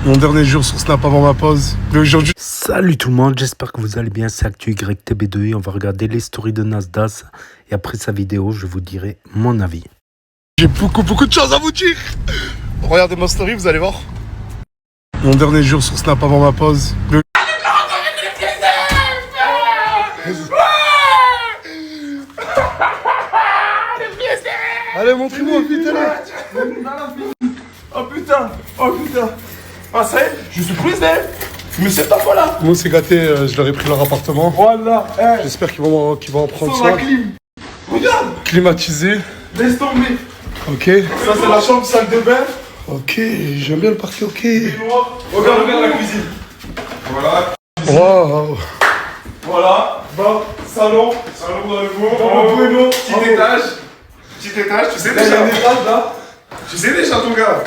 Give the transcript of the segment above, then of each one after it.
Mon dernier jour sur Snap avant ma pause. Mais aujourd'hui... Salut tout le monde, j'espère que vous allez bien, c'est ActuYTB2 et on va regarder les stories de Nasdaq et après sa vidéo, je vous dirai mon avis. J'ai beaucoup de choses à vous dire. Regardez ma story, vous allez voir. Mon dernier jour sur Snap avant ma pause. Allez, montrez-moi vite, allez. Oh putain. Ah ça y est, je suis prise mais c'est ta fois là. Moi c'est gâté, je leur ai pris leur appartement. Voilà. J'espère qu'ils vont en prendre Sans la soin. clim. Regarde. Climatisé. Laisse tomber. Ok. Ça c'est la chambre, salle de bain. Ok, j'aime bien le parquet, ok. Regarde la cuisine. Voilà. Waouh. Voilà. Bas, salon dans le beau. Petit étage. Petit étage, tu sais déjà. Il y a un étage là. Tu sais déjà ton gars.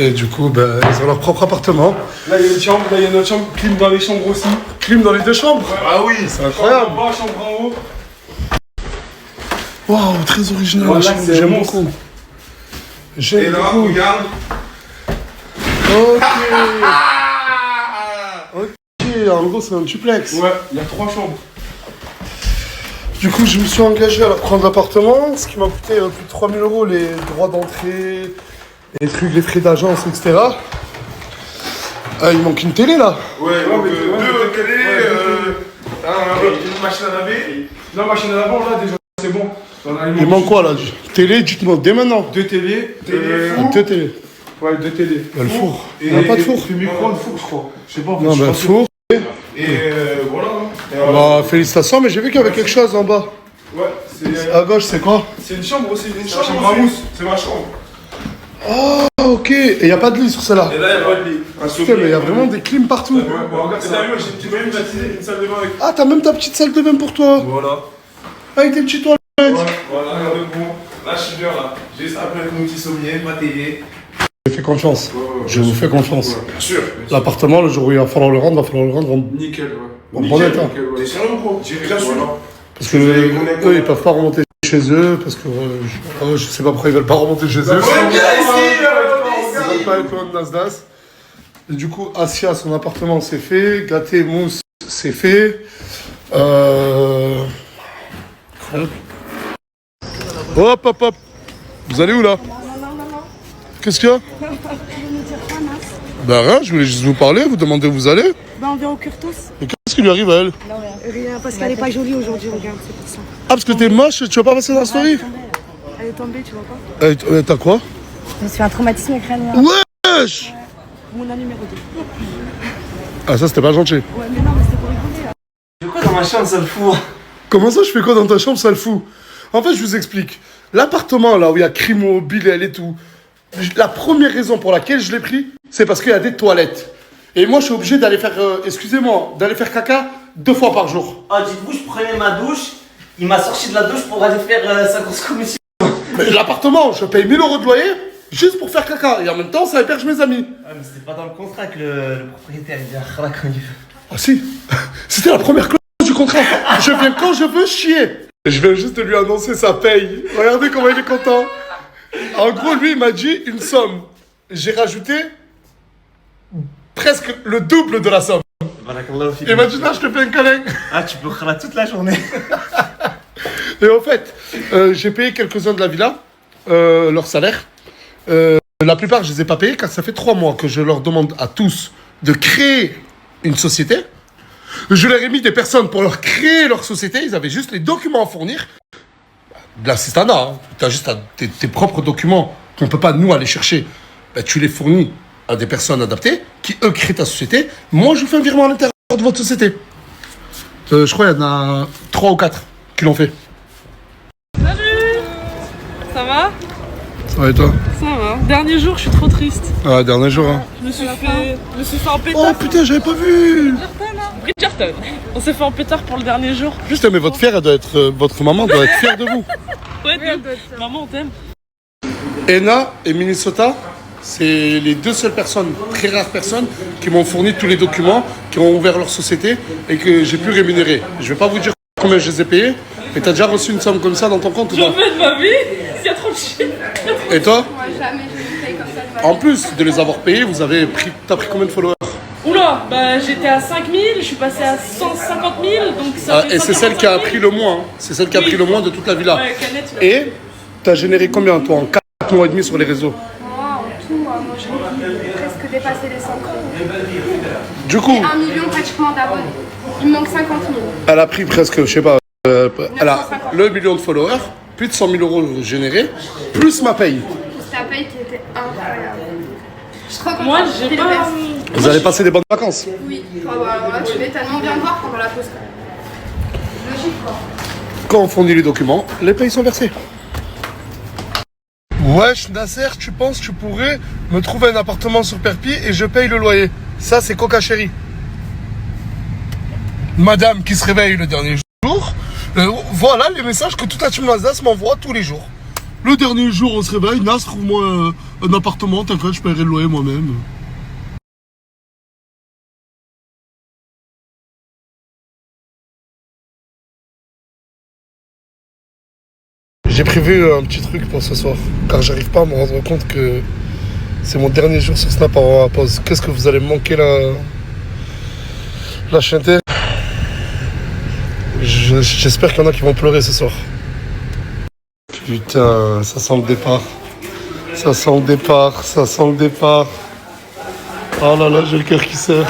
Et du coup, ben, ils ont leur propre appartement. Là il y a une chambre, là il y a une autre chambre, clim dans les chambres aussi. Clim dans les deux chambres. Ah oui, c'est incroyable. Chambre en bas, chambre en haut. Waouh, très original. Voilà, la chambre, c'est j'aime un beaucoup. Et J'aime là, beaucoup. regarde. Ok, en gros, c'est un duplex. Ouais, il y a 3 chambres. Du coup, je me suis engagé à leur prendre l'appartement, ce qui m'a coûté plus de 3 000 €, les droits d'entrée, les trucs, les frais d'agence, etc. Il manque une télé là. Ouais, donc deux télés, une machine à laver. La machine à laver, là déjà, c'est bon. Il manque quoi là? Télé, dites-moi dès maintenant. 2 télés, Deux télés. Ouais, 2 télés. Il y a le four. Et Il n'y a pas de four. Le micro-ondes four, je crois. Je sais pas. Non, ben four. Et voilà. Et voilà. Bah, félicitations, mais j'ai vu qu'il y avait quelque chose en bas. Ouais, c'est. À gauche, c'est quoi? C'est une chambre aussi. Une chambre à mousse. C'est ma chambre. Ah, ok. Et il n'y a pas de lit sur celle-là. Et là, il n'y a pas de lit. Putain, mais il y a vraiment des clims partout. Ouais, bon, regarde, c'est là, j'ai une salle de bain avec. Ah, t'as même ta petite salle de bain pour toi. Voilà. Avec tes petites toilettes. Ouais, voilà, regarde bon. Là, je suis bien là. J'ai juste après mon petit sommier, ma télé. Je fais confiance. Je vous fais confiance. Bien sûr. L'appartement, le jour où il va falloir le rendre, en Nickel, ouais. bon état. T'es sérieux, gros? J'ai bien sûr. Parce que eux, ils peuvent pas remonter chez eux, parce que je sais pas pourquoi ils veulent pas remonter chez eux. Reviens ici, Ils veulent pas être loin de Nasdaq. Et du coup, Asia, son appartement, c'est fait. Gâté, Mousse, c'est fait. Hop. Vous allez où là? Non. Qu'est-ce qu'il y a? Tu veux nous dire quoi, Nas? Bah rien, je voulais juste vous parler, vous demander où vous allez. On vient au Curtos. Et qu'est-ce qui lui arrive à elle? Rien, parce qu'elle est pas jolie aujourd'hui, regarde, c'est pour ça. Ah, parce que t'es moche, tu vas pas passer dans la story? Elle est tombée, tu vois pas? T'as quoi? Je me suis fait un traumatisme crânien. Wesh! Mon an numéro 2. Ah, ça c'était pas gentil. Ouais, mais non, mais c'était pour rigoler. Hein. Je fais quoi dans ma chambre, ça le fout? Comment ça, je fais quoi dans ta chambre, ça le fout? En fait, je vous explique. L'appartement, là où il y a Crimo, Bilal et tout, la première raison pour laquelle je l'ai pris, c'est parce qu'il y a des toilettes. Et moi, je suis obligé d'aller faire, d'aller faire caca 2 fois par jour. Ah, dites-vous, je prenais ma douche, il m'a sorti de la douche pour aller faire sa grosse commission. Mais l'appartement, je paye 1 000 € de loyer juste pour faire caca. Et en même temps, ça héberge mes amis. Ah, mais c'était pas dans le contrat que le propriétaire il vient à quand il veut. Ah si, c'était la première clause du contrat. Je viens quand je veux chier. Je viens juste de lui annoncer sa paye. Regardez comment il est content. En gros, lui, il m'a dit une somme. J'ai rajouté presque le double de la somme. Il m'a dit, là, je te fais un câlin. Ah, tu peux faire toute la journée. Et en fait, j'ai payé quelques-uns de la villa, leur salaire. La plupart, je les ai pas payés, car ça fait 3 mois que je leur demande à tous de créer une société. Je leur ai mis des personnes pour leur créer leur société. Ils avaient juste les documents à fournir. De l'assistanat, hein. Tu as juste tes propres documents qu'on ne peut pas, nous, aller chercher. Ben, tu les fournis à des personnes adaptées qui, eux, créent ta société. Moi, je vous fais un virement à l'intérieur de votre société. Je crois qu'il y en a 3 ou 4 qui l'ont fait. Ça va? Ça va et toi? Ça va. Dernier jour, je suis trop triste. Ah, dernier jour, hein. Je me suis fait en pétard. Oh putain, j'avais pas vu! Bridgerton. On s'est fait en pétard pour le dernier jour. Juste, mais votre votre maman doit être fière de vous. Ouais, maman, on t'aime. Ena et Minnesota, c'est les 2 seules personnes, très rares personnes, qui m'ont fourni tous les documents, qui ont ouvert leur société et que j'ai pu rémunérer. Je vais pas vous dire combien je les ai payés, mais t'as déjà reçu une somme comme ça dans ton compte ou pas? Jamais de ma vie. Il y a trop de chiens. Et toi? Moi, jamais je me paye comme ça de en plus de les avoir payés, t'as pris combien de followers? Oula, bah j'étais à 5000, je suis passée à 150 000, donc ça fait Et c'est celle qui a 145 000. pris le moins. C'est celle qui a Oui. pris le moins de toute la villa. Ouais, Canette, il a- Et t'as généré combien, toi, en 4 mois et demi sur les réseaux? Moi, en tout, moi, j'ai presque dépassé les 50 000. Du coup, 1 million pratiquement d'abonnés. Il me manque 50 000. elle a pris presque, je sais pas, elle a 950. le million de followers, plus de 100 000 euros générés, plus ma paye. Ta paye qui était incroyable. Je suis trop contente. Moi, j'ai T'es le pas. best. Vous allez passer des bonnes vacances. Oui. Ah bah, alors là, tu vas tellement bien voir pendant la pause. Quand même. Logique, quoi. Quand on fournit les documents, les payes sont versés. Wesh, Nasser, tu penses que tu pourrais me trouver un appartement sur Perpi et je paye le loyer? Ça, c'est Coca Chéri. Madame qui se réveille le dernier jour. Voilà les messages que toute la team Nasdaq m'envoie tous les jours. Le dernier jour, on se réveille. Nas, trouve-moi un appartement. T'inquiète, je paierai le loyer moi-même. J'ai prévu un petit truc pour ce soir, car j'arrive pas à me rendre compte que c'est mon dernier jour sur Snap avant la pause. Qu'est-ce que vous allez me manquer la chanter. J'espère qu'il y en a qui vont pleurer ce soir. Putain, ça sent le départ. Ça sent le départ, ça sent le départ. Oh là là, j'ai le cœur qui serre.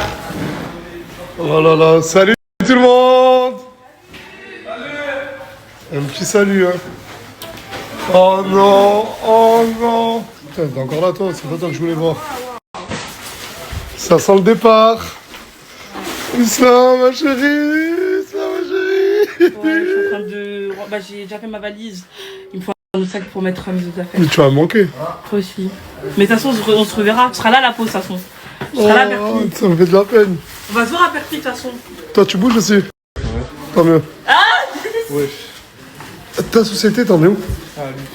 Oh là là, salut tout le monde. Un petit salut, hein. Oh non, oh non. Putain, t'es encore là toi, c'est pas toi que je voulais voir. Ça sent le départ. Ça, ma chérie, ça, ma chérie. Ouais, je suis en train de. Bah, j'ai déjà fait ma valise. Il me faut un autre sac pour mettre mes autres affaires. Mais tu vas me manquer. Toi aussi. Mais de toute façon, on se reverra. Ce sera là la pause, de toute façon. Ce sera là à Oh, Perpignan. ça me fait de la peine. On va se voir à Perpignan, de toute façon. Toi, tu bouges aussi? Tant mieux. Ouais. Ta société, t'en es où?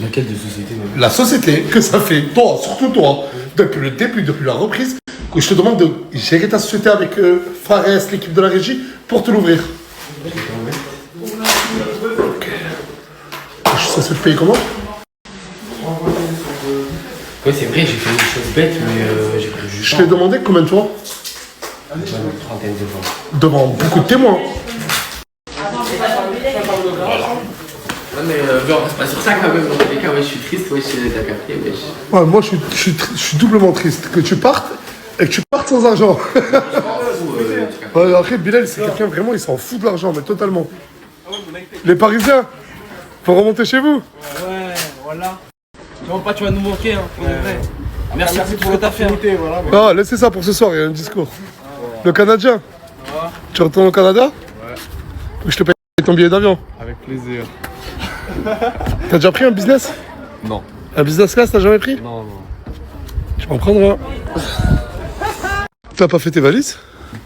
Laquelle de société même? La société que ça fait, toi, surtout toi, depuis le début, depuis la reprise, que je te demande de gérer ta société avec Fares, l'équipe de la régie, pour te l'ouvrir. Ok. Ça se paye comment? Ouais, c'est vrai, j'ai fait des choses bêtes, mais j'ai pris juste Je t'ai demandé combien de fois? une trentaine de fois. Devant beaucoup de témoins. Ouais, mais on reste pas sur ça quand même. Dans tous les cas, ouais, je suis triste, ouais, t'as capté, ouais. Ouais, moi, je suis doublement triste que tu partes et que tu partes sans argent. Ouais, après, Bilal, c'est quelqu'un vraiment, il s'en fout de l'argent, mais totalement. Les Parisiens, faut remonter chez vous. Ouais, voilà. Non, pas, tu vas nous manquer, hein, pour de vrai. Merci pour ce que t'as fait. Ah, laissez ça pour ce soir, il y a un discours. Le Canadien. Tu retournes au Canada? Ouais. Je te paye ton billet d'avion. Avec plaisir. T'as déjà pris un business? Non. Un business class, t'as jamais pris? Non, non. Tu vas en prendre un. T'as pas fait tes valises?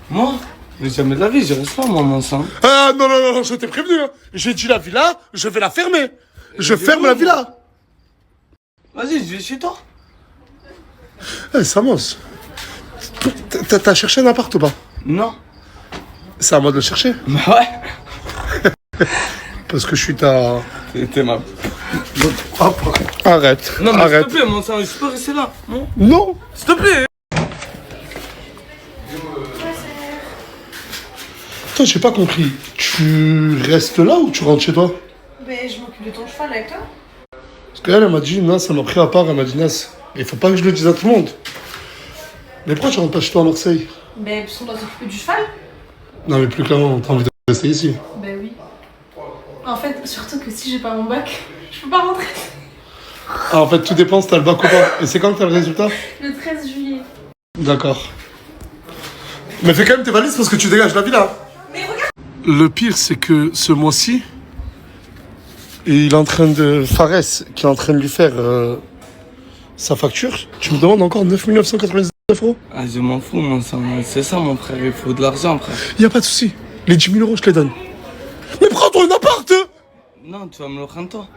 Moi? Mais jamais de la vie, je reste là, moi, mon sang. Ah non, non, non, je t'ai prévenu. Hein. J'ai dit la villa, je vais la fermer. Je ferme la villa. Vas-y, je vais chez toi. Eh, Samos, t'as cherché un appart ou pas? Non. C'est à moi de le chercher. Bah ouais. Parce que je suis ta... T'es ma... Arrête, Non, mais arrête. s'il te plaît, mon sang, je peux rester là. Non. Non. S'il te plaît. Toi, j'ai pas compris. Tu restes là ou tu rentres chez toi? Mais je m'occupe de ton cheval avec toi. Parce qu'elle, elle m'a dit, Nas, elle m'a pris à part, elle m'a dit, Nas, il faut pas que je le dise à tout le monde. Mais pourquoi tu rentres pas chez toi à Marseille? Mais parce qu'on doit s'occuper du cheval. Non, mais plus clairement, t'as envie de rester ici. Ben oui. En fait, surtout que si j'ai pas mon bac, je peux pas rentrer. Ah, en fait, tout dépend si t'as le bac ou pas. Et c'est quand que t'as le résultat? Le 13 juillet. D'accord. Mais fais quand même tes valises parce que tu dégages la villa. Mais regarde. Le pire, c'est que ce mois-ci, il est en train de... Fares, qui est en train de lui faire sa facture, tu me demandes encore 9 999 €? Ah, je m'en fous, mon sang. C'est ça, mon frère, il faut de l'argent, frère. Y a pas de souci. Les 10 000 €, je te les donne. Mais prends-toi un appart! Non, tu vas me le rendre, toi.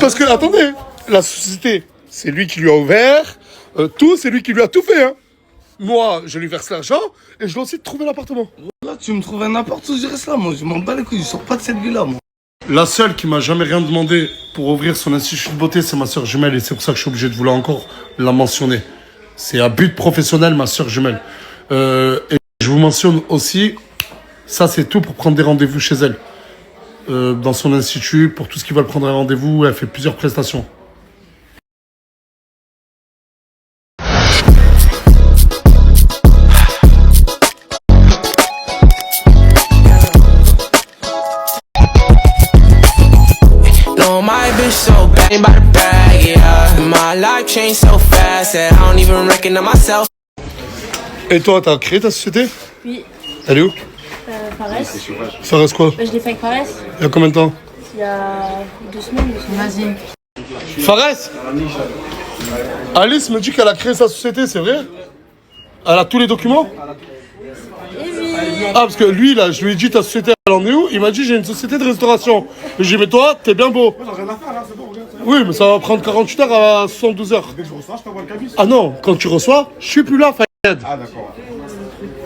Parce que, attendez, la société, c'est lui qui lui a ouvert, tout, c'est lui qui lui a tout fait, hein. Moi, je lui verse l'argent et je dois aussi trouver l'appartement. Là, tu me trouves un appart où je reste là, moi. Je m'en bats les couilles, je sors pas de cette villa, moi. La seule qui m'a jamais rien demandé pour ouvrir son institut de beauté, c'est ma soeur jumelle. Et c'est pour ça que je suis obligé de vouloir encore la mentionner. C'est à but professionnel, ma soeur jumelle. Et je vous mentionne aussi, ça c'est tout pour prendre des rendez-vous chez elle. Dans son institut, pour tout ce qui veulent prendre un rendez-vous, elle fait plusieurs prestations. My bitch so bad, ain't about to brag, yeah. My life changed so fast that I don't even recognize myself. Et toi, t'as créé ta société? Oui. Elle est où? Fares. Fares quoi? Je l'ai fait avec Fares. Il y a combien de temps? Il y a 2 semaines. Vas-y. Fares? Alice me dit qu'elle a créé sa société, c'est vrai? Elle a tous les documents? Ah, parce que lui, là, je lui ai dit ta société, elle en est où? Il m'a dit j'ai une société de restauration. J'ai dit mais toi, t'es bien beau. Moi, j'ai rien à faire là, c'est bon, regarde. Oui, mais ça va prendre 48 heures à 72 heures. Dès que je reçois, je t'envoie le cabis. Ah non, quand tu reçois, je suis plus là, Fayed. Ah, d'accord.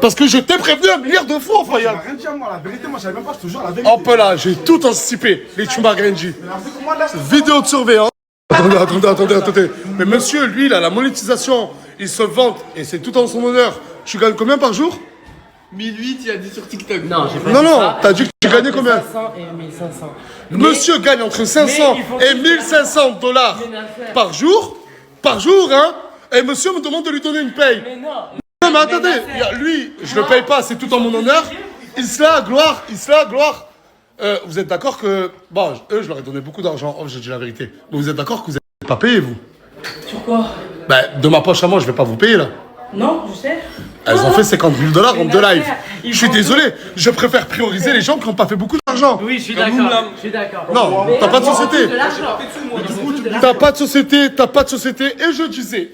Parce que je t'ai prévenu 1 milliard de fois, J'ai Fayed. rien dit à moi, la vérité, moi, je savais même pas, je te jure, la vérité. Hop là, j'ai tout anticipé. Les Chumba Grenji. Mais alors, c'est comment là, Vidéo de surveillance. Attendez. Mais monsieur, lui, il a la monétisation. Il se vante et c'est tout en son honneur. Tu gagnes combien par jour? 1008, il a dit sur TikTok. Non, j'ai pas Non, dit non, ça. t'as dit que tu gagnais combien? 500 et 1500. Monsieur gagne entre 500 il faut et 1500 dollars par jour. Par jour, hein. Et monsieur me demande de lui donner une paye. Mais non. Non, mais attendez, lui, je le paye pas, c'est tout en mon honneur. Isla, gloire. Vous êtes d'accord que... Bon, eux, je leur ai donné beaucoup d'argent. Oh, j'ai dit la vérité. Mais vous êtes d'accord que vous n'êtes pas payé, vous? Sur quoi? Ben, de ma poche à moi, je vais pas vous payer, là. Non, je sais. Elles ont fait 50 000 dollars en 2 lives. Ils Je suis font désolé, je préfère prioriser les gens qui n'ont pas fait beaucoup d'argent. Oui, je suis d'accord. Je suis d'accord. Non, t'as pas de société. De l'argent. T'as pas de société, et je disais,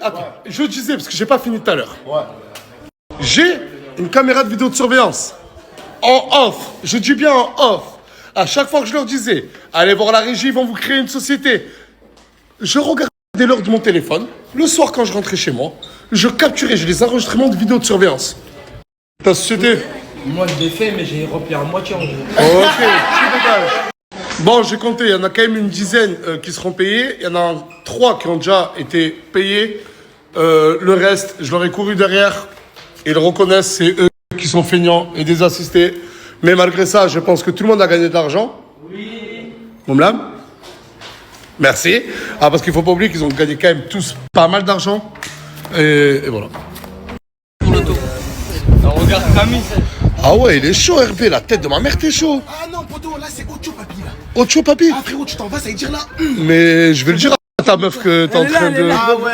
parce que j'ai pas fini tout à l'heure. J'ai une caméra de vidéo de surveillance. En off, je dis bien en off. À chaque fois que je leur disais, allez voir la régie, ils vont vous créer une société. Je regardais l'heure de mon téléphone, le soir quand je rentrais chez moi, je capturais, j'ai les enregistrements de vidéos de surveillance. Ta société? Moi, je l'ai fait, mais j'ai rempli à moitié en gros. Ok, tu dégages. Bon, j'ai compté, il y en a quand même une dizaine qui seront payés. Il y en a 3 qui ont déjà été payés. Le reste, je leur ai couru derrière. Ils reconnaissent, c'est eux qui sont feignants et désassistés. Mais malgré ça, je pense que tout le monde a gagné de l'argent. Oui. Moumlam? Merci. Ah, parce qu'il ne faut pas oublier qu'ils ont gagné quand même tous pas mal d'argent. Et voilà. On regarde Camille. Ah ouais, il est chaud, RP. La tête de ma mère, t'es chaud. Ah non, poto, là, c'est Ocho Papi, là. Ocho, papi? Ah, frérot, tu t'en vas, ça veut dire là. Mais je vais le dire à ta meuf que t'es en train de... Ah ouais,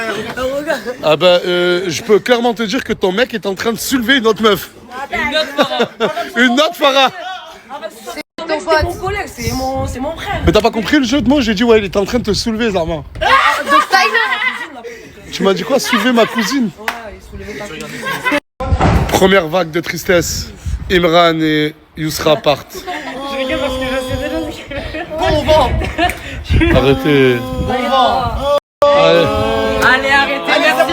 regarde. Ah ben, je peux clairement te dire que ton mec est en train de soulever une autre meuf. Une autre Farah. C'est mon collègue, c'est mon frère. Mais t'as pas compris le jeu de mots? J'ai dit ouais, il est en train de te soulever, Zarma. Tu m'as dit quoi? Soulever ma cousine? Première vague de tristesse. Imran et Yousra partent. Je rigole parce que je sais déjà. Bon vent. Arrêtez. Bon vent. Allez. Allez, arrêtez, merci à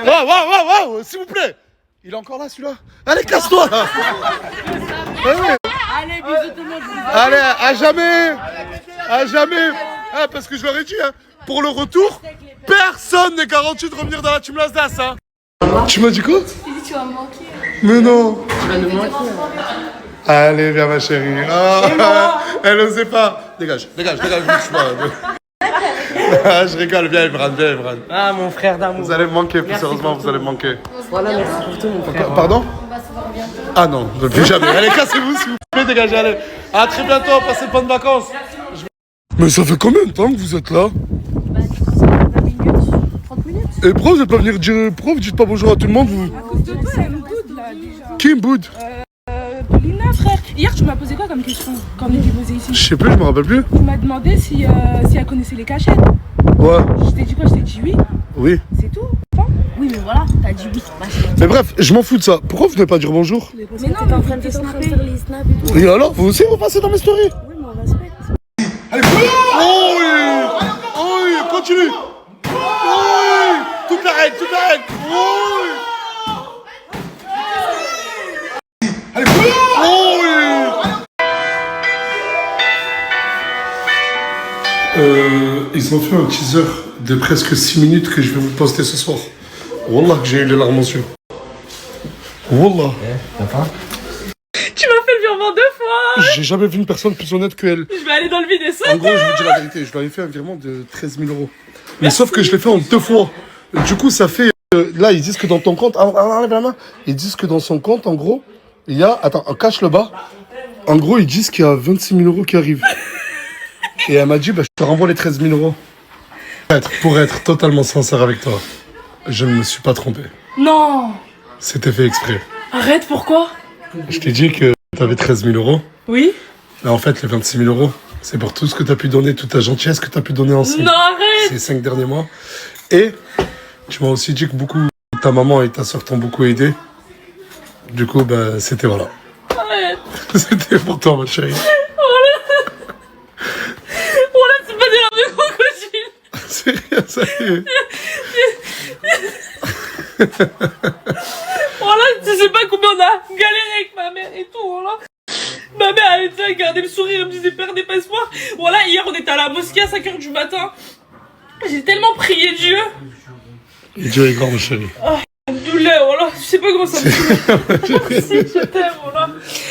vous. Waouh, s'il vous plaît. Il est encore là, celui-là? Allez, casse-toi, là. Allez, bisous tout le monde. Allez, à jamais. À jamais. Ah, parce que je leur ai dit, hein, pour le retour, personne n'est garanti de revenir dans la Team Lasdas, hein. Tu m'as dit quoi? Il dit tu vas me manquer. Mais non. Allez, viens ma chérie. Ah, elle osait pas. Dégage, bouge pas. Ah, je rigole, viens Imran. Ah, mon frère d'amour. Vous allez me manquer, plus sérieusement, vous allez me manquer. Voilà, merci pour tout, mon frère. Pardon? On va se voir bientôt. Ah non, plus jamais. Allez, cassez-vous s'il vous plaît, dégagez, allez. À très bientôt, passez de bonnes vacances. Mais ça fait combien de temps que vous êtes là? Bah, du coup, ça fait 20 minutes, 30 minutes. Et pourquoi vous n'êtes pas venir dire... Pourquoi vous dites pas bonjour à tout le monde, vous? À cause de toi, elle me boude là déjà. Qui me boude? Paulina, frère. Hier, tu m'as posé quoi comme question quand on était posé ici? Je sais plus, je me rappelle plus. Tu m'as demandé si elle connaissait les cachettes. Ouais, Je t'ai dit quoi? Je t'ai dit oui. oui. C'est tout. Enfin, Oui, mais voilà, t'as dit oui. Mais bref, je m'en fous de ça. Pourquoi vous venez pas dire bonjour? mais non, t'es en train de snapper. les snaps et tout. Et alors, vous aussi, vous passez dans mes stories? Oui, mais on respecte. Oh oui, continue. Oh oui, toute la règle. Oh oui. Oh oui. ils ont fait un teaser de presque 6 minutes que je vais vous poster ce soir. Wallah que j'ai eu les larmes aux yeux. Wallah. Tu m'as fait le virement 2 fois. J'ai jamais vu une personne plus honnête que elle. Je vais aller dans le vide et ça. En gros, je vous dis la vérité, je lui avais fait un virement de 13 000 euros. Mais sauf que je l'ai fait en 2 fois. Du coup, ça fait... là, ils disent que dans ton compte... enlève la main. Ils disent que dans son compte, en gros, il y a... Attends, cache le bas. En gros, ils disent qu'il y a 26 000 euros qui arrivent. Et elle m'a dit, bah, je te renvoie les 13 000 euros. Pour être totalement sincère avec toi, je ne me suis pas trompé. Non. C'était fait exprès. Arrête, pourquoi? Je t'ai dit que t'avais 13 000 euros. Oui. Mais en fait, les 26 000 euros, c'est pour tout ce que t'as pu donner, toute ta gentillesse que t'as pu donner en Non, arrête. ces 5 derniers mois. Et tu m'as aussi dit que beaucoup, ta maman et ta soeur t'ont beaucoup aidé. Du coup, bah, c'était voilà. Arrête. C'était pour toi, ma chérie. Voilà, c'est pas des larmes de crocodile. C'est rien, ça y est. Voilà, tu sais pas combien on a galéré avec ma mère et tout, voilà. Ma mère, elle était à garder le sourire, elle me disait perdez pas espoir. Voilà, hier on était à la mosquée à 5h du matin. J'ai tellement prié Dieu. Et Dieu est grand, ma chérie. Douleur, voilà, je sais pas comment ça me fait. Merci, je t'aime, voilà.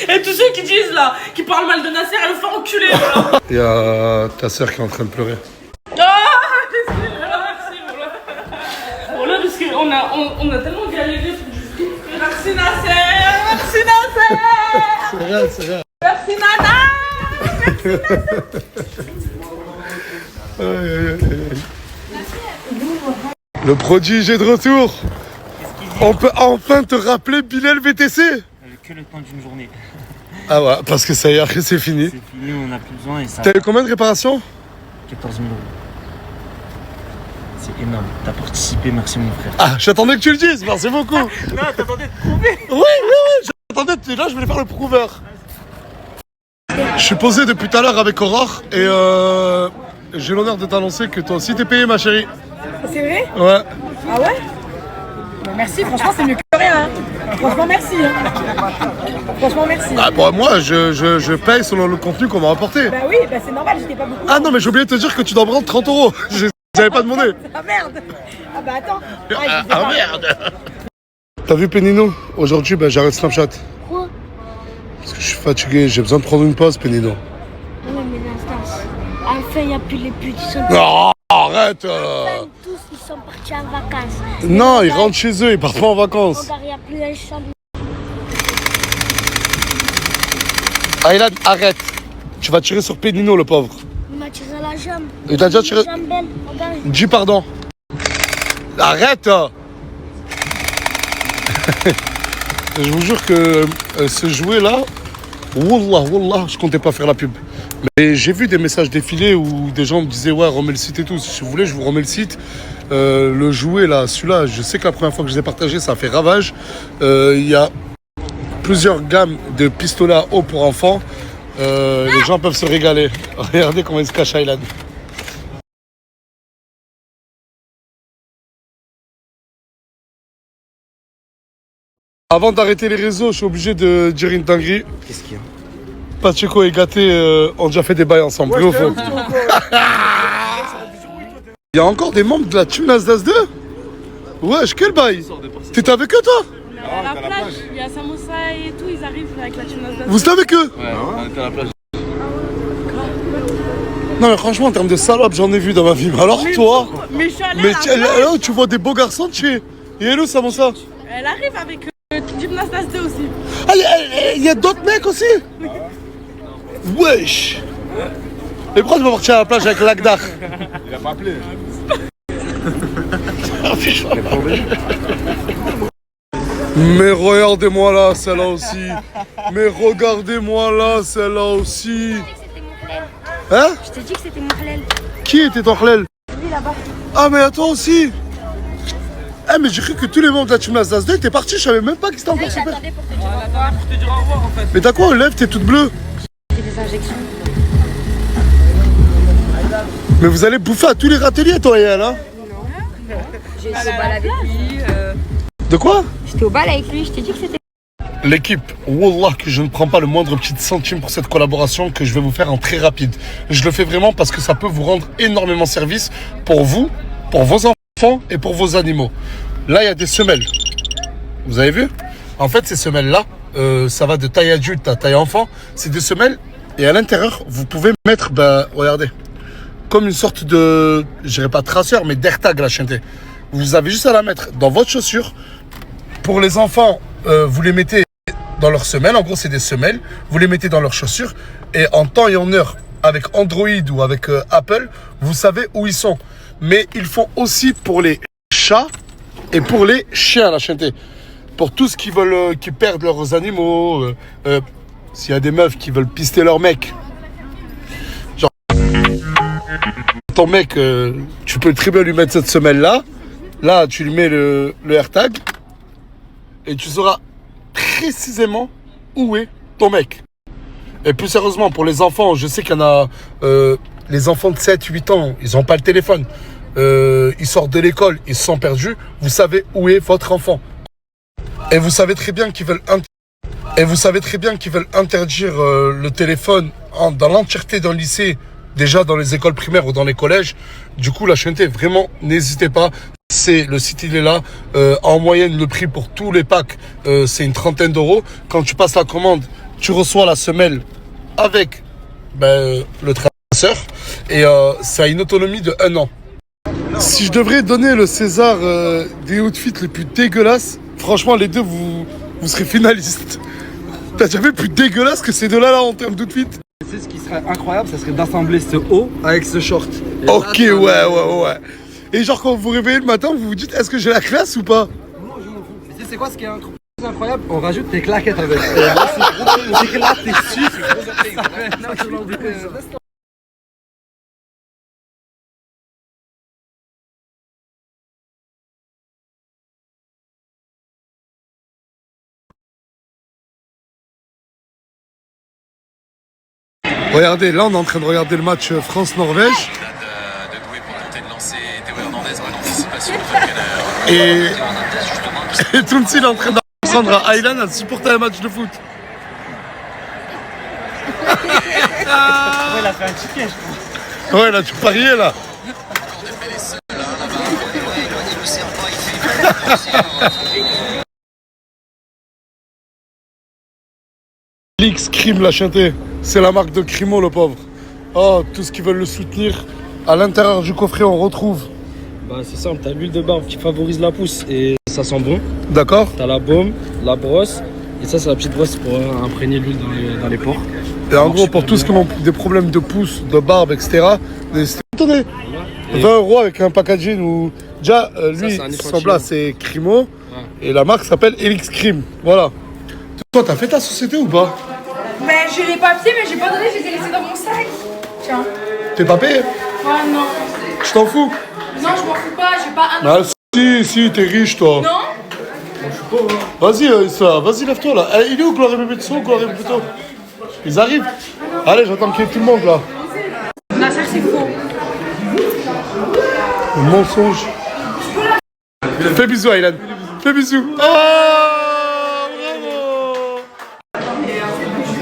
Et tous ceux qui disent là, qui parlent mal de Nasser, elle le fait enculer, voilà. Il y a ta soeur qui est en train de pleurer. Merci, voilà. Voilà, parce qu'on a tellement galéré pour du fric. Merci Nasser, merci Nasser. C'est rien, c'est rien. Merci Nana. Le prodige est de retour. On peut enfin te rappeler Bilal VTC. Que le temps d'une journée. Ah ouais, parce que ça y est, c'est fini. C'est fini, on n'a plus besoin et ça. T'as eu combien de réparations? 14 000 euros. C'est énorme. T'as participé, merci mon frère. Ah, j'attendais que tu le dises, merci beaucoup. Non, t'attendais de prouver. Oui, j'attendais, là je voulais faire le prouveur. Je suis posé depuis tout à l'heure avec Aurore et j'ai l'honneur de t'annoncer que toi aussi t'es payé, ma chérie. C'est vrai? Ouais. Ah ouais? Bah merci, franchement c'est mieux que rien. Hein. Franchement merci. Hein. Franchement merci. Ah bon, moi je paye selon le contenu qu'on m'a apporté. Bah oui, bah c'est normal, j'étais pas beaucoup. Ah non, mais j'ai oublié de te dire que tu dois me rendre 30 euros. J'avais pas demandé. Ah merde. Ah bah attends. Ah merde. T'as vu Pénino? Aujourd'hui, bah, j'arrête Snapchat. Quoi? Parce que je suis fatigué, j'ai besoin de prendre une pause, Pénino. Oui, mais l'instance. Enfin, il n'y a plus les putes, ils sont... Non, arrête. Enfin, tous, ils sont partis en vacances. Non, ils rentrent chez eux, ils partent pas en vacances. Regarde, il n'y a plus un champ. Aylan, arrête. Tu vas tirer sur Pénino, le pauvre. Il m'a tiré la jambe. Il t'a déjà tiré... Jambe belle, regarde. Dis pardon. Arrête. Je vous jure que ce jouet-là, wallah, je comptais pas faire la pub. Mais j'ai vu des messages défiler où des gens me disaient ouais, remets le site et tout. Si vous voulez, je vous remets le site. Le jouet là, celui-là, je sais que la première fois que je les ai partagé, ça a fait ravage. Il y a plusieurs gammes de pistolets à eau pour enfants. Les gens peuvent se régaler. Regardez comment il se cache Aylan. Avant d'arrêter les réseaux, je suis obligé de dire une dinguerie. Qu'est-ce qu'il y a? Pacheco et Gaté ont déjà fait des bails ensemble, vrai ou faux? Il y a encore des membres de la team Nasdaq 2? Wesh, quel bail? T'étais avec eux, toi? À la plage, il y a Samoussa et tout, ils arrivent avec la team Nasdaq. Vous étiez avec eux? Ouais, on était à la plage. Non, mais franchement, en termes de salope, j'en ai vu dans ma vie. Mais alors, toi? Mais je suis allée Mais à la plage. là, tu vois des beaux garçons de chez. Et hello, Samoussa? Elle arrive avec team Nasdaq 2 aussi. Ah, il y a d'autres mecs aussi? Wesh! Et pourquoi tu vas partir à la plage avec l'Agdar? Il a pas appelé. Mais regardez-moi là, celle-là aussi. Mais regardez-moi là, celle-là aussi. Hein? Je t'ai dit que c'était mon halal. Qui était ton halal? Lui là-bas. Ah, mais à toi aussi? Ah, mais j'ai cru que tous les membres de la team Nasdaq 2 étaient partis, je savais même pas qu'ils étaient encore super. J'attendais pour te dire au revoir. Pour te dire au revoir en fait. Mais t'as quoi, lève, t'es toute bleue? J'ai des injections. Mais vous allez bouffer à tous les râteliers, toi et elle, hein? J'ai été au bal avec lui. De quoi? J'étais au bal avec lui, je t'ai dit que c'était... L'équipe, wallah que je ne prends pas le moindre petit centime pour cette collaboration que je vais vous faire en très rapide. Je le fais vraiment parce que ça peut vous rendre énormément service pour vous, pour vos enfants et pour vos animaux. Là, il y a des semelles. Vous avez vu? En fait, ces semelles-là, ça va de taille adulte à taille enfant. C'est des semelles et à l'intérieur, vous pouvez mettre, regardez, comme une sorte de, je dirais pas traceur, mais d'AirTag la chaîne. Vous avez juste à la mettre dans votre chaussure. Pour les enfants, vous les mettez dans leurs semelles. En gros, c'est des semelles. Vous les mettez dans leurs chaussures. Et en temps et en heure, avec Android ou avec Apple, vous savez où ils sont. Mais ils font aussi pour les chats et pour les chiens, la chaîne. Pour tous qui veulent, qui perdent leurs animaux. S'il y a des meufs qui veulent pister leur mec. Genre, ton mec, tu peux très bien lui mettre cette semelle-là. Là, tu lui mets le AirTag. Et tu sauras précisément où est ton mec. Et plus sérieusement, pour les enfants, je sais qu'il y en a... les enfants de 7-8 ans, ils n'ont pas le téléphone. Ils sortent de l'école, ils se sont perdus. Vous savez où est votre enfant. Et vous savez très bien qu'ils veulent... interdire le téléphone dans l'entièreté d'un lycée, déjà dans les écoles primaires ou dans les collèges. Du coup, la chaîne, vraiment, n'hésitez pas. Le site, il est là. En moyenne, le prix pour tous les packs, c'est une trentaine d'euros. Quand tu passes la commande, tu reçois la semelle avec le traceur. Et ça a une autonomie de 1 an. Si je devrais donner le César des outfits les plus dégueulasses, franchement, les deux, vous serez finalistes. T'as déjà vu plus dégueulasse que ces deux-là là, en termes d'outfit? Tu sais ce qui serait incroyable, ça serait d'assembler ce haut avec ce short. Et ok, là, ouais. Et genre quand vous vous réveillez le matin, vous vous dites est-ce que j'ai la classe ou pas? Non, je m'en fous. Tu sais c'est quoi ce qui est incroyable? On rajoute tes claquettes avec. Et là, c'est là, t'es sûr, c'est gros. Regardez, là on est en train de regarder le match France-Norvège. Et tout le monde est en train d'apprendre à Aylan à supporter un match de foot. Ouais, il a fait un ticket, je pense. Ouais, là tu pariais là. X-Crime, la chanté. C'est la marque de Crimo, le pauvre. Oh, tous qui veulent le soutenir. À l'intérieur du coffret, on retrouve. Bah, c'est simple, t'as l'huile de barbe qui favorise la pousse et ça sent bon. D'accord. T'as la baume, la brosse. Et ça, c'est la petite brosse pour imprégner l'huile dans les pores. Et en gros, pour tous ceux qui ont des problèmes de pouce, de barbe, etc., attendez, 20 € avec un packaging où. Déjà, lui, son là, c'est Crimo. Ouais. Et la marque s'appelle Elix Crime. Voilà. Toi, t'as fait ta société ou pas? Ben, j'ai les papiers, mais j'ai pas donné, je les ai laissés dans mon sac. Tiens. T'es pas payé? Ouais, non. Je t'en fous? Non, je m'en fous pas, j'ai pas un. Ah, si, t'es riche, toi. Non? Vas-y, vas-y, lève-toi là. Il est où Gloire et Bébéto? Gloire et Bébéto? Ils arrivent. Allez, j'attends qu'il y ait tout le monde là. Non, ça c'est faux. Le mensonge. Fais bisous, Aylan. Fais bisous. Oh, bravo.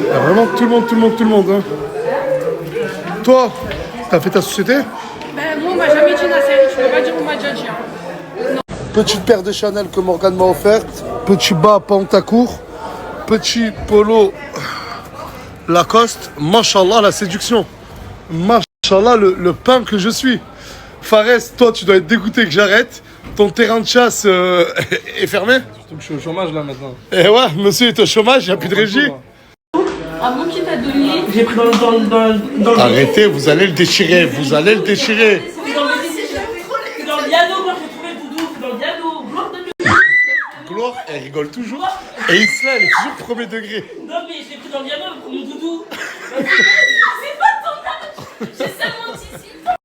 Il y a vraiment tout le monde. Hein. Toi, t'as fait ta société? Ben, moi, on m'a jamais dit Nasser. Je peux pas dire on m'a déjà dit. Non. Petite paire de Chanel que Morgane m'a offerte. Petit bas Pantacourt. Petit polo Lacoste. Machallah, la séduction. Machallah, le pain que je suis. Fares, toi, tu dois être dégoûté que j'arrête. Ton terrain de chasse est fermé. Surtout que je suis au chômage là maintenant. Eh ouais, monsieur est au chômage, il n'y a plus de régie. Ah bon, qui t'a donné? J'ai pris dans le... Arrêtez, vous allez le déchirer, vous allez le déchirer. C'est dans le piano, moi j'ai trouvé le doudou, c'est dans le piano. Gloire de Dieu. Gloire, elle rigole toujours. Et Isla, elle est toujours premier degré. Non mais je l'ai pris dans le piano pour mon doudou. C'est pas ton âge. J'ai seulement 18 ans.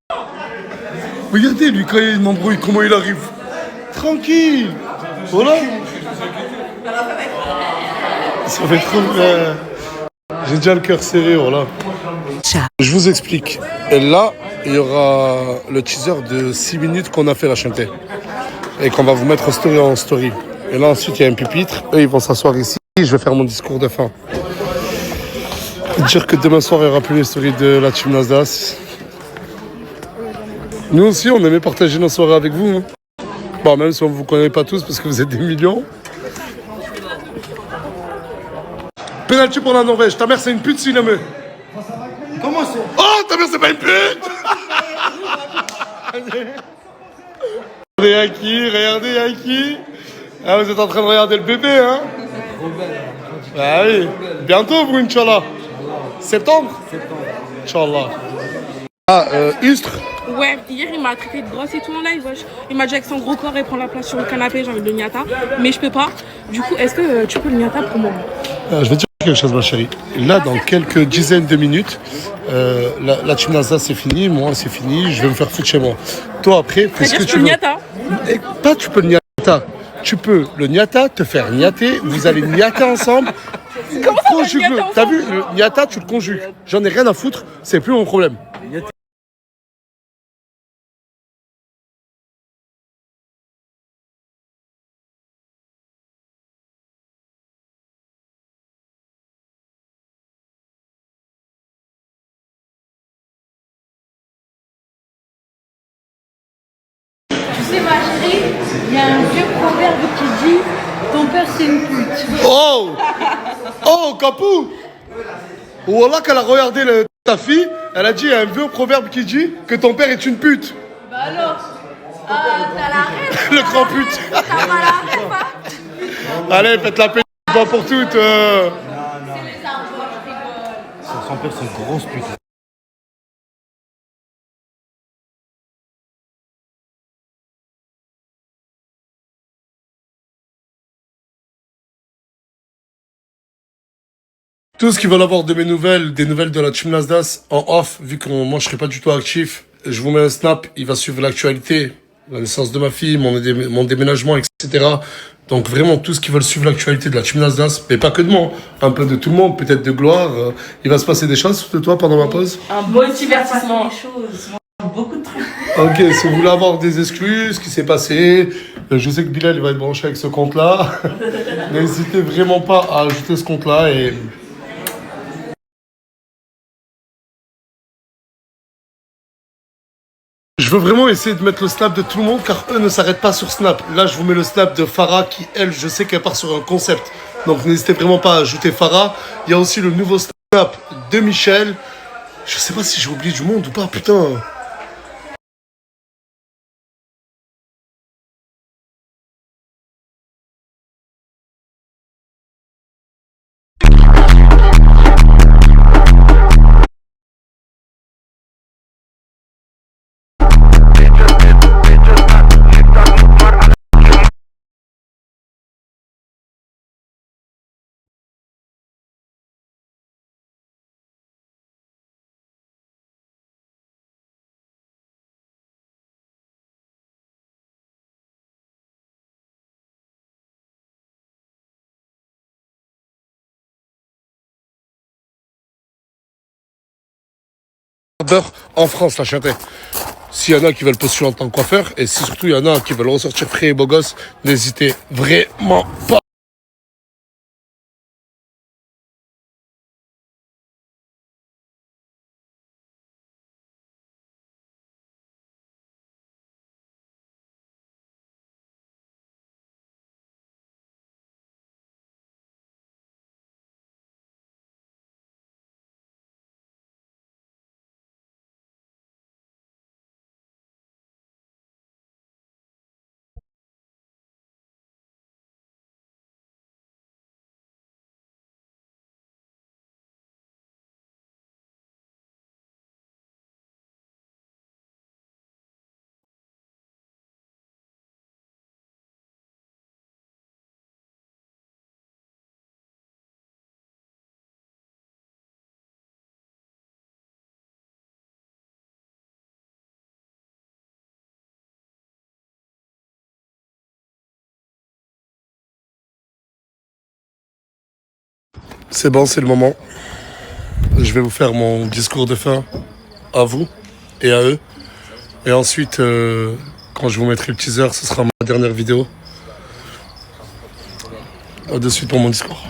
Regardez, lui, quand il m'embrouille, comment il arrive. Tranquille. Voilà. Ça fait trop... J'ai déjà le cœur serré, voilà. Je vous explique. Et là, il y aura le teaser de 6 minutes qu'on a fait la chanter. Et qu'on va vous mettre en story. Et là, ensuite, il y a un pupitre. Eux, ils vont s'asseoir ici. Je vais faire mon discours de fin. Dire que demain soir, il n'y aura plus les stories de la team Nasdaq. Nous aussi, on aimait partager nos soirées avec vous. Hein. Bon, même si on ne vous connaît pas tous parce que vous êtes des millions. Penalty pour la Norvège. Ta mère, c'est une pute, s'il aimait. Comment ça? Oh, ta mère, c'est pas une pute. Regardez Yaki. Ah, vous êtes en train de regarder le bébé, hein? Ah oui. Bientôt, vous, Inch'Allah. Septembre? Inch'Allah. Ah, Istres. Ouais, hier il m'a traité de grosse et tout en live, wesh. Il m'a dit avec son gros corps et prend la place sur le canapé, j'ai envie de le niata. Mais je peux pas. Du coup, est-ce que tu peux le niata pour moi? Je vais te dire quelque chose, ma chérie. Là, dans quelques dizaines de minutes, la team Nasdaq, c'est fini. Moi, c'est fini. Je vais me faire foutre chez moi. Toi, après, fais ce que tu veux. Niata. Et pas tu peux le niata. Tu peux le niata, te faire niater. Vous allez niater ensemble. Comment ça, conjugue-le. T'as vu, le niata, tu le conjugues. J'en ai rien à foutre. C'est plus mon problème. Tu sais, ma chérie, il y a un vieux proverbe qui dit ton père c'est une pute. Oh! Oh, Capou! Wallah, qu'elle a regardé ta fille, elle a dit, il y a un vieux proverbe qui dit que ton père est une pute. Bah alors, t'as la rêve. Le grand pute. T'as pas la rêve, hein. Allez, faites la paix pas pour toutes. C'est les arbres, je rigole. Son père, c'est une grosse pute. Tous qui veulent avoir de mes nouvelles, des nouvelles de la team Nasdaq en off, vu que moi je serai pas du tout actif, je vous mets un snap, il va suivre l'actualité, la naissance de ma fille, mon déménagement, etc. Donc vraiment, tous qui veulent suivre l'actualité de la team Nasdaq, mais pas que de moi, un peu de tout le monde, peut-être de Gloire, il va se passer des choses de toi pendant ma pause. Un beau divertissement. Beaucoup de trucs. Ok, si vous voulez avoir des excuses, ce qui s'est passé, je sais que Bilal il va être branché avec ce compte-là. N'hésitez vraiment pas à ajouter ce compte-là et... Je veux vraiment essayer de mettre le snap de tout le monde car eux ne s'arrêtent pas sur Snap. Là, je vous mets le snap de Farah qui, elle, je sais qu'elle part sur un concept. Donc, n'hésitez vraiment pas à ajouter Farah. Il y a aussi le nouveau snap de Michel. Je sais pas si j'ai oublié du monde ou pas, putain. En France, la chanter. S'il y en a qui veulent postuler en tant que coiffeur, et si surtout il y en a qui veulent ressortir frais et beau gosse, n'hésitez vraiment pas. C'est bon, c'est le moment. Je vais vous faire mon discours de fin à vous et à eux. Et ensuite, quand je vous mettrai le teaser, ce sera ma dernière vidéo. À de suite pour mon discours.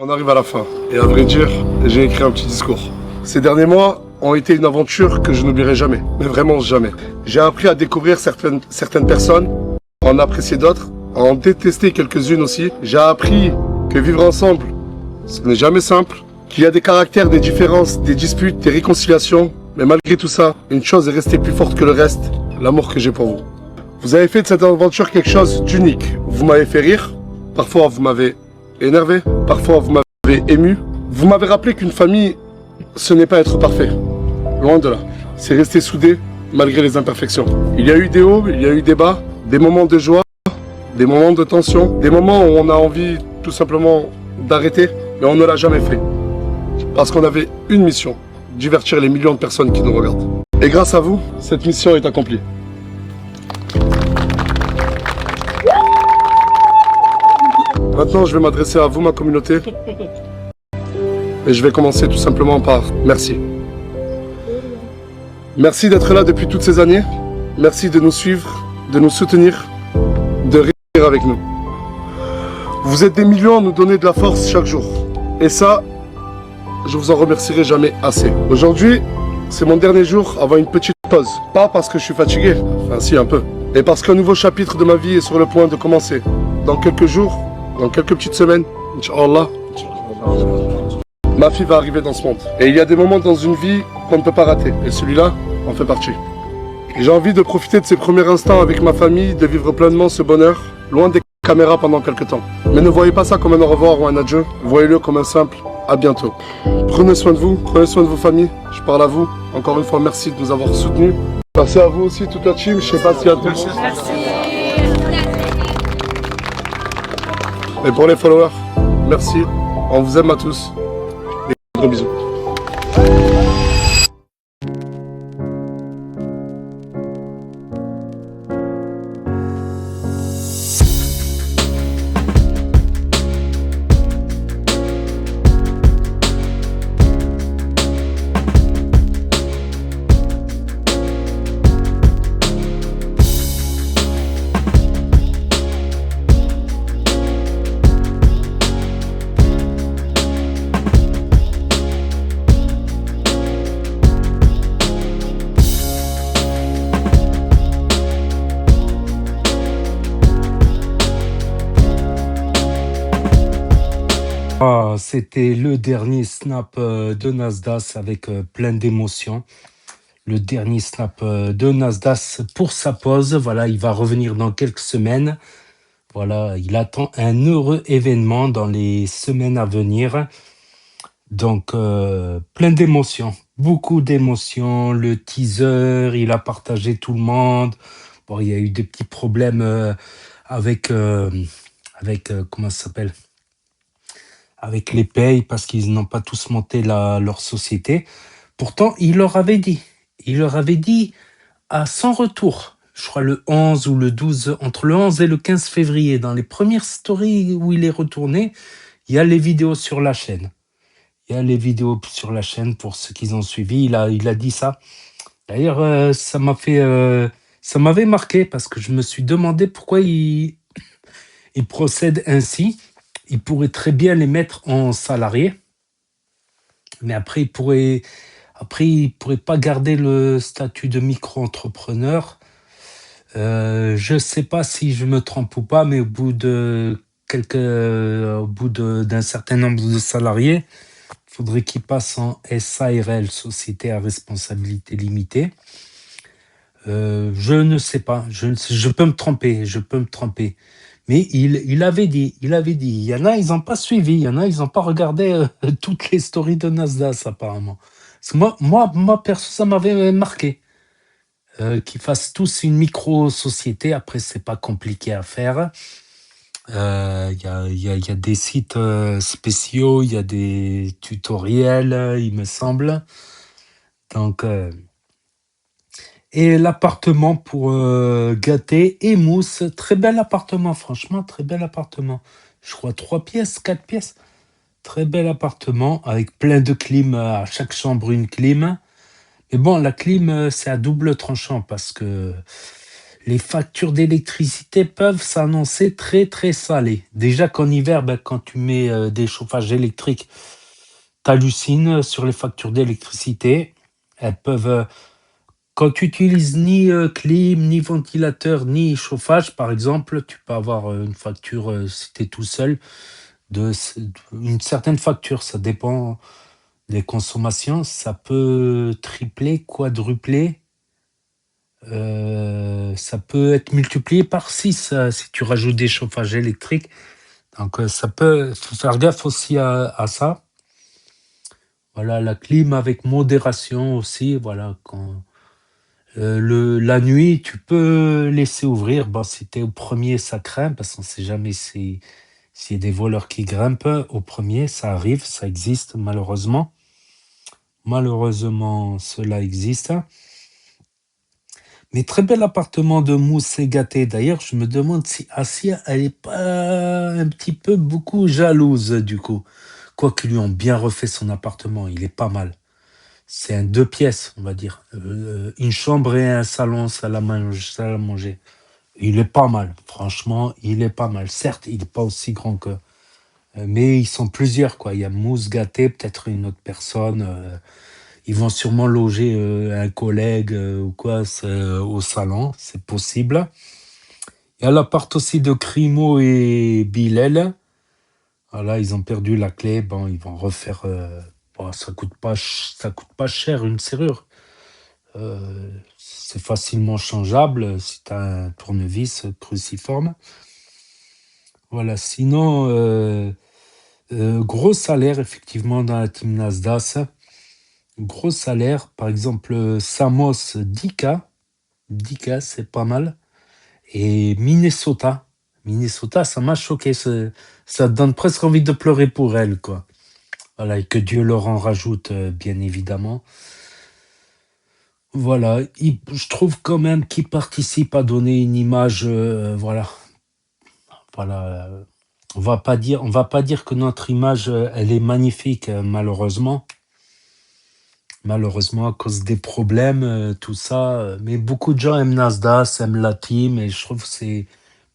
On arrive à la fin. Et à vrai dire, j'ai écrit un petit discours. Ces derniers mois ont été une aventure que je n'oublierai jamais. Mais vraiment jamais. J'ai appris à découvrir certaines personnes, à en apprécier d'autres, à en détester quelques-unes aussi. J'ai appris que vivre ensemble, ce n'est jamais simple. Qu'il y a des caractères, des différences, des disputes, des réconciliations. Mais malgré tout ça, une chose est restée plus forte que le reste. L'amour que j'ai pour vous. Vous avez fait de cette aventure quelque chose d'unique. Vous m'avez fait rire. Parfois, vous m'avez énervé. Parfois, vous m'avez ému. Vous m'avez rappelé qu'une famille, ce n'est pas être parfait. Loin de là. C'est rester soudé malgré les imperfections. Il y a eu des hauts, il y a eu des bas, des moments de joie, des moments de tension, des moments où on a envie tout simplement d'arrêter, mais on ne l'a jamais fait. Parce qu'on avait une mission, divertir les millions de personnes qui nous regardent. Et grâce à vous, cette mission est accomplie. Maintenant, je vais m'adresser à vous, ma communauté. Et je vais commencer tout simplement par merci. Merci d'être là depuis toutes ces années. Merci de nous suivre, de nous soutenir, de rire avec nous. Vous êtes des millions à nous donner de la force chaque jour. Et ça, je vous en remercierai jamais assez. Aujourd'hui, c'est mon dernier jour avant une petite pause. Pas parce que je suis fatigué, enfin si un peu. Et parce qu'un nouveau chapitre de ma vie est sur le point de commencer. Dans quelques jours, dans quelques petites semaines, Inch'Allah, ma fille va arriver dans ce monde. Et il y a des moments dans une vie qu'on ne peut pas rater. Et celui-là en fait partie. J'ai envie de profiter de ces premiers instants avec ma famille, de vivre pleinement ce bonheur, loin des caméras pendant quelques temps. Mais ne voyez pas ça comme un au revoir ou un adieu, voyez-le comme un simple à bientôt. Prenez soin de vous, prenez soin de vos familles, je parle à vous. Encore une fois, merci de nous avoir soutenus. Merci à vous aussi, toute la team, je sais pas s'il y a tout le monde. Merci. Et pour les followers, merci, on vous aime à tous. Et gros bisous. C'était le dernier snap de Nasdaq avec plein d'émotions. Le dernier snap de Nasdaq pour sa pause. Voilà, il va revenir dans quelques semaines. Voilà, il attend un heureux événement dans les semaines à venir. Donc, plein d'émotions, beaucoup d'émotions. Le teaser, il a partagé tout le monde. Bon, il y a eu des petits problèmes avec comment ça s'appelle? Avec les payes parce qu'ils n'ont pas tous monté leur société. Pourtant, il leur avait dit à son retour, je crois le 11 ou le 12, entre le 11 et le 15 février, dans les premières stories où il est retourné, il y a les vidéos sur la chaîne. Il y a les vidéos sur la chaîne pour ceux qui ont suivi, il a dit ça. D'ailleurs, ça m'avait marqué parce que je me suis demandé pourquoi il procède ainsi. Il pourrait très bien les mettre en salariés, mais après, il pourrait pas garder le statut de micro-entrepreneur. Je sais pas si je me trompe ou pas, mais au bout d'un certain nombre de salariés, il faudrait qu'il passe en SARL, Société à responsabilité limitée. Je ne sais pas, je peux me tromper. Mais il avait dit, il y en a, ils n'ont pas suivi, il y en a, ils n'ont pas regardé toutes les stories de Nasdaq apparemment. Parce que moi perso, ça m'avait marqué. Qu'ils fassent tous une micro-société, après c'est pas compliqué à faire. Il y a des sites spéciaux, il y a des tutoriels, il me semble. Donc... Et l'appartement pour gâter et mousse. Très bel appartement, franchement, très bel appartement. Je crois 3 pièces, 4 pièces. Très bel appartement avec plein de clim, à chaque chambre une clim. Mais bon, la clim, c'est à double tranchant parce que les factures d'électricité peuvent s'annoncer très très salées. Déjà qu'en hiver, ben, quand tu mets des chauffages électriques, t'hallucines sur les factures d'électricité. Elles peuvent, quand tu utilises ni clim, ni ventilateur, ni chauffage, par exemple, tu peux avoir une facture, si tu es tout seul, une certaine facture. Ça dépend des consommations. Ça peut tripler, quadrupler. Ça peut être multiplié par 6 si tu rajoutes des chauffages électriques. Donc faut faire gaffe aussi à ça. Voilà, la clim avec modération aussi. Voilà, la nuit, tu peux laisser ouvrir. Bon, si t'es au premier, ça craint parce qu'on sait jamais s'il y a des voleurs qui grimpent au premier. Ça arrive, ça existe malheureusement. Malheureusement, cela existe. Mais très bel appartement de Moussé Gâté. D'ailleurs, je me demande si Assia, elle est pas un petit peu beaucoup jalouse du coup. Quoique lui ont bien refait son appartement, il est pas mal. C'est un 2 pièces, on va dire. Une chambre et un salon, salle à manger. Il est pas mal, franchement, il est pas mal. Certes, il n'est pas aussi grand que... mais ils sont plusieurs, quoi. Il y a Mousse Gâté, peut-être une autre personne. Ils vont sûrement loger un collègue ou quoi au salon, c'est possible. Il y a l'appart aussi de Crimo et Bilal. Voilà, ils ont perdu la clé. Bon, ils vont refaire. Bon, ça coûte pas cher une serrure. C'est facilement changeable si tu as un tournevis cruciforme. Voilà, sinon, gros salaire effectivement dans la team Nasdaq. Gros salaire, par exemple, Samos 10K. 10K, c'est pas mal. Et Minnesota. Minnesota, ça m'a choqué. Ça donne presque envie de pleurer pour elle, quoi. Voilà, et que Dieu leur en rajoute, bien évidemment. Voilà, je trouve quand même qu'ils participent à donner une image, voilà. Voilà. On va pas dire que notre image, elle est magnifique, malheureusement. Malheureusement, à cause des problèmes, tout ça. Mais beaucoup de gens aiment Nasdaq, aiment la team, et je trouve que c'est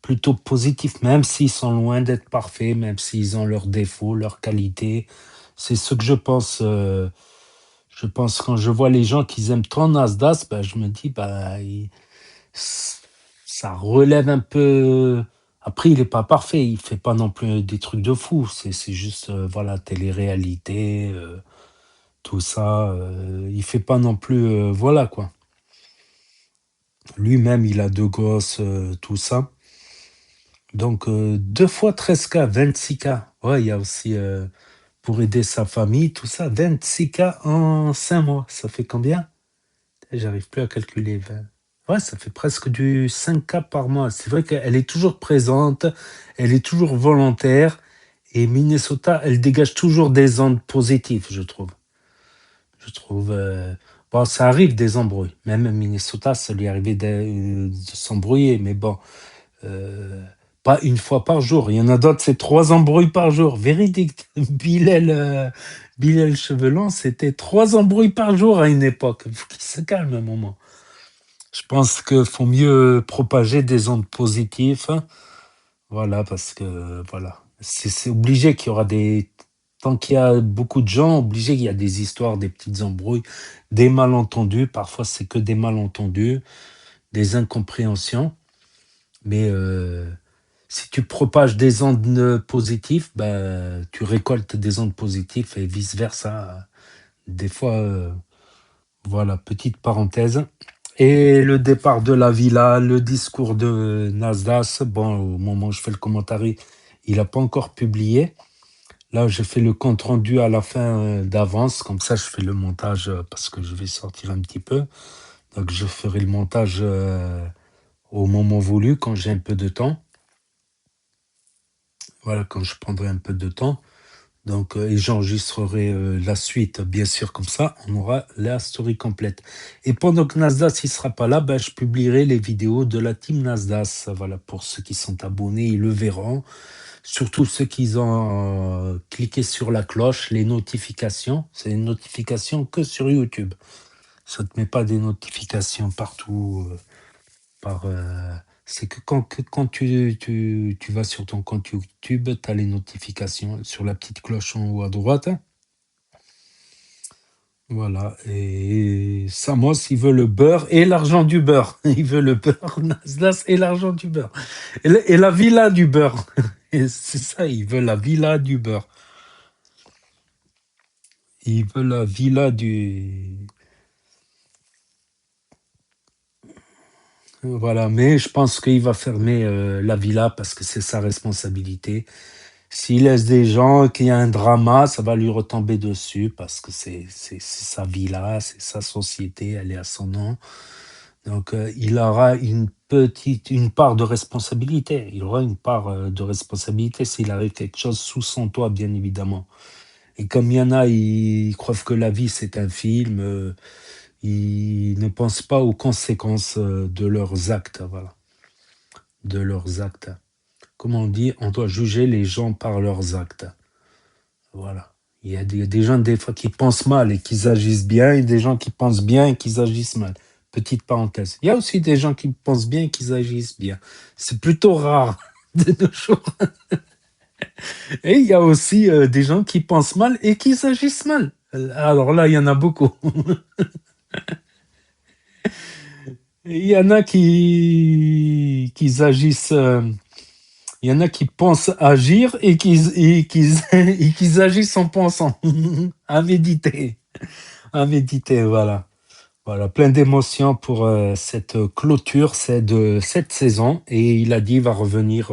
plutôt positif, même s'ils sont loin d'être parfaits, même s'ils ont leurs défauts, leurs qualités. C'est ce que je pense. Je pense quand je vois les gens qui aiment trop Nasdaq, ben, je me dis, ça relève un peu. Après, il n'est pas parfait, il fait pas non plus des trucs de fou. C'est juste, voilà, télé-réalité. Tout ça, il fait pas non plus, voilà quoi. Lui-même, il a 2 gosses, tout ça. Donc, 2 fois 13K, 26K. Ouais, il y a aussi, pour aider sa famille, tout ça, 26K en 5 mois. Ça fait combien? J'arrive plus à calculer. Ouais, ça fait presque du 5K par mois. C'est vrai qu'elle est toujours présente, elle est toujours volontaire. Et Minnesota, elle dégage toujours des ondes positives, je trouve. Bon, ça arrive des embrouilles. Même à Minnesota, ça lui arrivait de s'embrouiller. Mais bon, pas une fois par jour. Il y en a d'autres, c'est 3 embrouilles par jour. Véridique. Bilal Chevelon, c'était 3 embrouilles par jour à une époque. Il faut qu'il se calme un moment. Je pense qu'il faut mieux propager des ondes positives. Voilà, parce que voilà. C'est obligé qu'il y aura des... Tant qu'il y a beaucoup de gens, obligé qu'il y a des histoires, des petites embrouilles, des malentendus. Parfois, c'est que des malentendus, des incompréhensions. Mais si tu propages des ondes positives, ben, tu récoltes des ondes positives et vice-versa. Des fois, voilà, petite parenthèse. Et le départ de la villa, le discours de Nasdaq, bon, au moment où je fais le commentaire, il n'a pas encore publié. Là, j'ai fait le compte rendu à la fin d'avance, comme ça je fais le montage parce que je vais sortir un petit peu. Donc je ferai le montage au moment voulu, quand j'ai un peu de temps. Voilà, quand je prendrai un peu de temps. Donc, et j'enregistrerai la suite, bien sûr, comme ça, on aura la story complète. Et pendant que Nasdaq ne sera pas là, ben, je publierai les vidéos de la team Nasdaq. Voilà, pour ceux qui sont abonnés, ils le verront. Surtout ceux qui ont cliqué sur la cloche, les notifications. C'est une notification que sur YouTube. Ça ne te met pas des notifications partout. C'est que quand tu vas sur ton compte YouTube, tu as les notifications sur la petite cloche en haut à droite. Voilà. Et Samos, il veut le beurre et l'argent du beurre. Il veut le beurre, Nasdaq et l'argent du beurre. Et la villa du beurre. Et c'est ça, il veut la villa du beurre. Il veut la villa du... Voilà, mais je pense qu'il va fermer la villa parce que c'est sa responsabilité. S'il laisse des gens, qu'il y a un drama, ça va lui retomber dessus parce que c'est sa villa, c'est sa société, elle est à son nom. Donc, il aura une part de responsabilité. Il aura une part de responsabilité s'il arrive quelque chose sous son toit, bien évidemment. Et comme il y en a, ils croient que la vie, c'est un film, ils ne pensent pas aux conséquences de leurs actes, voilà. De leurs actes. Comme on dit, on doit juger les gens par leurs actes. Voilà. Il y a des gens, des fois, qui pensent mal et qui agissent bien, et des gens qui pensent bien et qui agissent mal. Petite parenthèse. Il y a aussi des gens qui pensent bien et qui agissent bien. C'est plutôt rare de nos jours. Et il y a aussi des gens qui pensent mal et qui agissent mal. Alors là, il y en a beaucoup. Il y en a qui agissent... il y en a qui pensent agir et qui agissent en pensant. À méditer. À méditer, voilà. Voilà, plein d'émotions pour cette clôture de cette saison. Et il a dit qu'il va revenir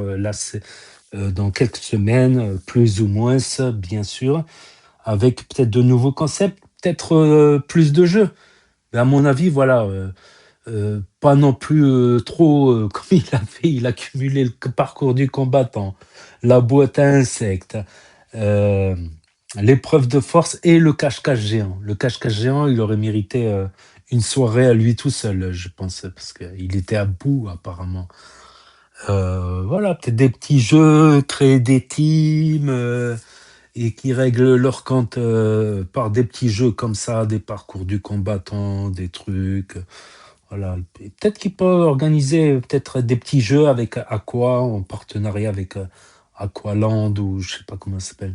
dans quelques semaines, plus ou moins, bien sûr, avec peut-être de nouveaux concepts, peut-être plus de jeux. Mais à mon avis, voilà, pas non plus trop comme il a fait. Il a cumulé le parcours du combattant, la boîte à insectes, l'épreuve de force et le cache-cache géant. Le cache-cache géant, il aurait mérité une soirée à lui tout seul, je pense, parce qu'il était à bout apparemment. Voilà, peut-être des petits jeux, créer des teams et qui règlent leur compte par des petits jeux comme ça, des parcours du combattant, des trucs. Voilà. Et peut-être qu'il peut organiser peut-être des petits jeux avec Aqua, en partenariat avec Aqualand ou je sais pas comment ça s'appelle,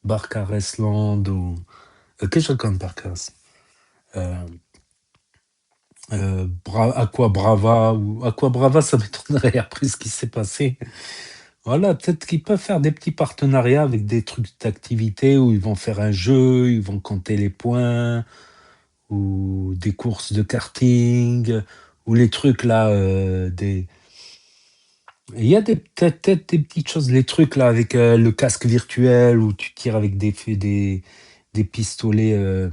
Barcarès Land ou quelque chose comme Barcarès. Aqua Brava ou Aqua Brava, ça m'étonnerait après ce qui s'est passé. Voilà, peut-être qu'ils peuvent faire des petits partenariats avec des trucs d'activité où ils vont faire un jeu, ils vont compter les points, ou des courses de karting, ou les trucs là, il y a peut-être des petites choses, les trucs là avec le casque virtuel où tu tires avec des pistolets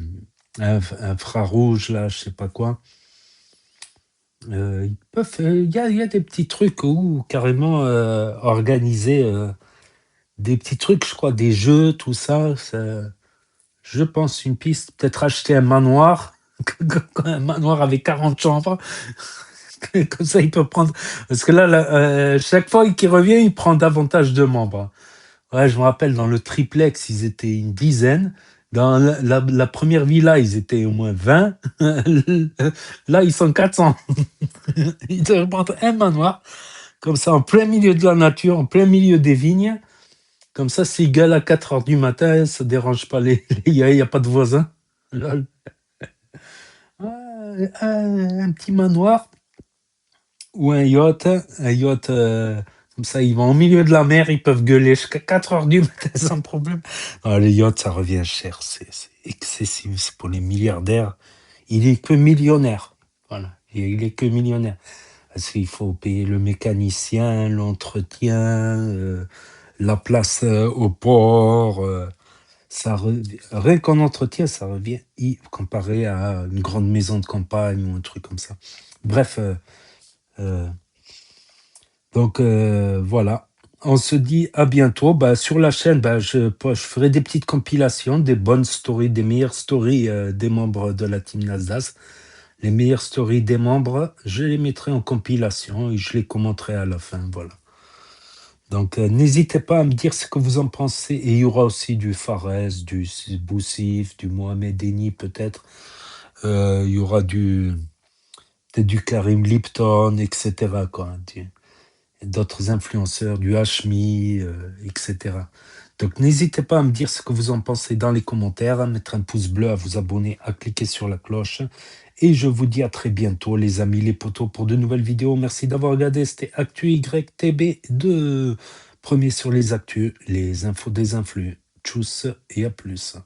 infrarouges là, je sais pas quoi. Ils peuvent, il y a des petits trucs où carrément organiser des petits trucs, je crois, des jeux, tout ça, je pense une piste, peut-être acheter un manoir, un manoir avec 40 chambres, comme ça il peut prendre, parce que là, chaque fois qu'il revient, il prend davantage de membres. Ouais, je me rappelle, dans le triplex, ils étaient une dizaine. Dans la première villa, ils étaient au moins 20. Là, ils sont 400. Ils doivent prendre un manoir, comme ça, en plein milieu de la nature, en plein milieu des vignes. Comme ça, s'ils gueulent à 4 heures du matin, ça ne dérange pas il n'y a pas de voisins. Lol. Un petit manoir ou un yacht. Comme ça, ils vont au milieu de la mer, ils peuvent gueuler jusqu'à 4 heures du matin sans problème. Ah, les yachts, ça revient cher, c'est excessif, c'est pour les milliardaires. Il est que millionnaire. Voilà, il est que millionnaire. Parce qu'il faut payer le mécanicien, l'entretien, la place au port. Rien qu'en entretien, ça revient comparé à une grande maison de campagne ou un truc comme ça. Bref, donc voilà, on se dit à bientôt. Sur la chaîne, je ferai des petites compilations, des bonnes stories, des meilleures stories des membres de la team Nasdaq. Les meilleures stories des membres, je les mettrai en compilation et je les commenterai à la fin. Voilà. Donc n'hésitez pas à me dire ce que vous en pensez. Et il y aura aussi du Fares, du Boussif, du Mohamed Eni peut-être. Il y aura des acheter du Karim Lipton, etc. quoi. D'autres influenceurs, du Hashmi, etc. Donc n'hésitez pas à me dire ce que vous en pensez dans les commentaires, à mettre un pouce bleu, à vous abonner, à cliquer sur la cloche. Et je vous dis à très bientôt les amis, les potos, pour de nouvelles vidéos. Merci d'avoir regardé, c'était Actu YTB2. Premier sur les actus, les infos des influx. Tchuss et à plus.